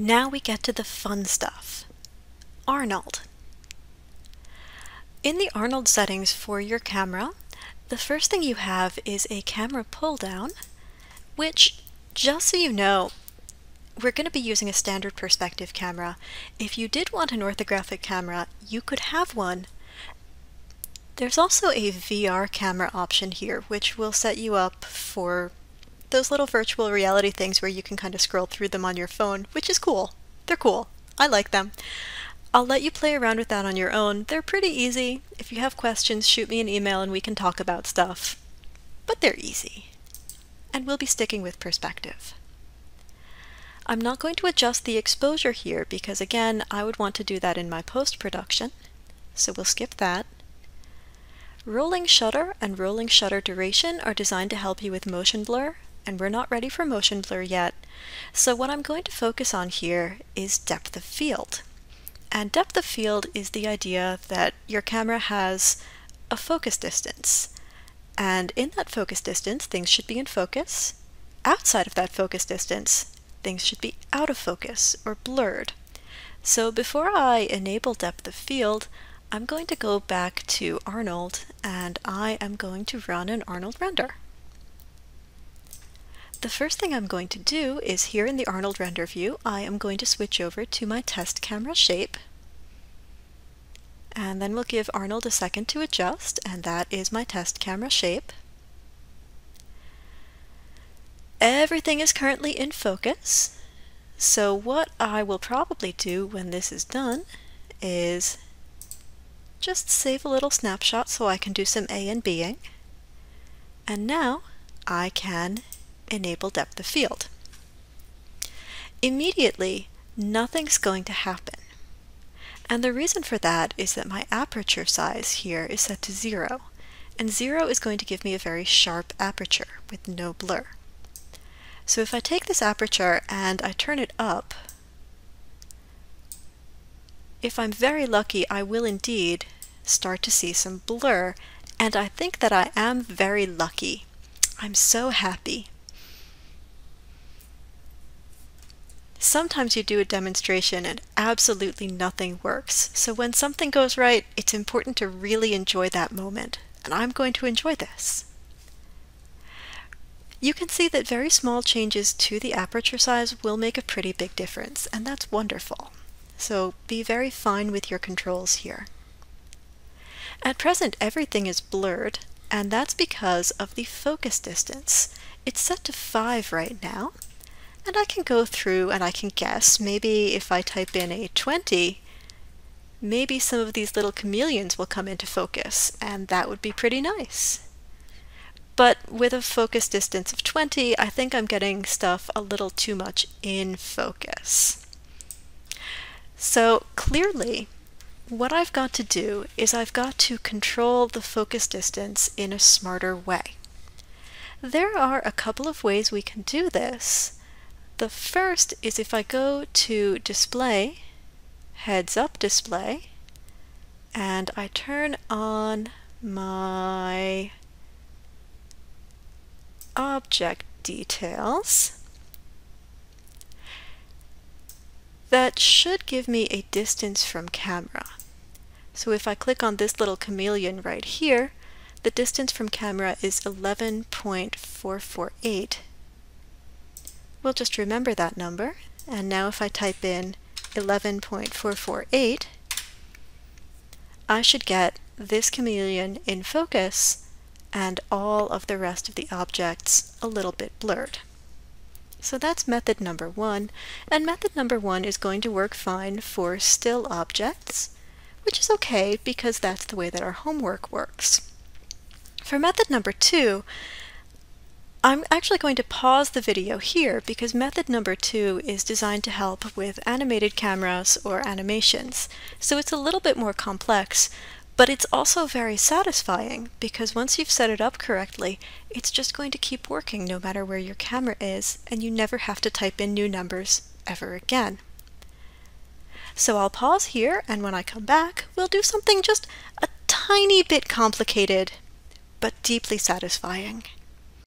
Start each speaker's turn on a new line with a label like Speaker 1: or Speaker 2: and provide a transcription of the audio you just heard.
Speaker 1: Now we get to the fun stuff. Arnold. In the Arnold settings for your camera, the first thing you have is a camera pull down, which, just so you know, we're going to be using a standard perspective camera. If you did want an orthographic camera, you could have one. There's also a VR camera option here, which will set you up for those little virtual reality things where you can kind of scroll through them on your phone, which is cool. They're cool. I like them. I'll let you play around with that on your own. They're pretty easy. If you have questions, shoot me an email and we can talk about stuff. But they're easy. And we'll be sticking with perspective. I'm not going to adjust the exposure here because, again, I would want to do that in my post-production. So we'll skip that. Rolling shutter and rolling shutter duration are designed to help you with motion blur, and we're not ready for motion blur yet. So what I'm going to focus on here is depth of field. And depth of field is the idea that your camera has a focus distance. And in that focus distance, things should be in focus. Outside of that focus distance, things should be out of focus or blurred. So before I enable depth of field, I'm going to go back to Arnold and I am going to run an Arnold render. The first thing I'm going to do is here in the Arnold render view, I am going to switch over to my test camera shape. And then we'll give Arnold a second to adjust, and that is my test camera shape. Everything is currently in focus. So what I will probably do when this is done is just save a little snapshot so I can do some A and Bing. And now I can enable depth of field. Immediately, nothing's going to happen. And the reason for that is that my aperture size here is set to 0. And 0 is going to give me a very sharp aperture with no blur. So if I take this aperture and I turn it up, if I'm very lucky, I will indeed start to see some blur. And I think that I am very lucky. I'm so happy. Sometimes you do a demonstration and absolutely nothing works. So when something goes right, it's important to really enjoy that moment. And I'm going to enjoy this. You can see that very small changes to the aperture size will make a pretty big difference, and that's wonderful. So be very fine with your controls here. At present, everything is blurred, and that's because of the focus distance. It's set to 5 right now. And I can go through and I can guess, maybe if I type in a 20, maybe some of these little chameleons will come into focus, and that would be pretty nice. But with a focus distance of 20, I think I'm getting stuff a little too much in focus. So clearly, what I've got to do is I've got to control the focus distance in a smarter way. There are a couple of ways we can do this. The first is if I go to Display, Heads Up Display, and I turn on my object details, that should give me a distance from camera. So if I click on this little chameleon right here, the distance from camera is 11.448. We'll just remember that number, and now if I type in 11.448, I should get this chameleon in focus and all of the rest of the objects a little bit blurred. So that's method number 1, and method number 1 is going to work fine for still objects, which is okay because that's the way that our homework works. For method number 2, I'm actually going to pause the video here because method number 2 is designed to help with animated cameras or animations. So it's a little bit more complex, but it's also very satisfying because once you've set it up correctly, it's just going to keep working no matter where your camera is, and you never have to type in new numbers ever again. So I'll pause here, and when I come back, we'll do something just a tiny bit complicated, but deeply satisfying.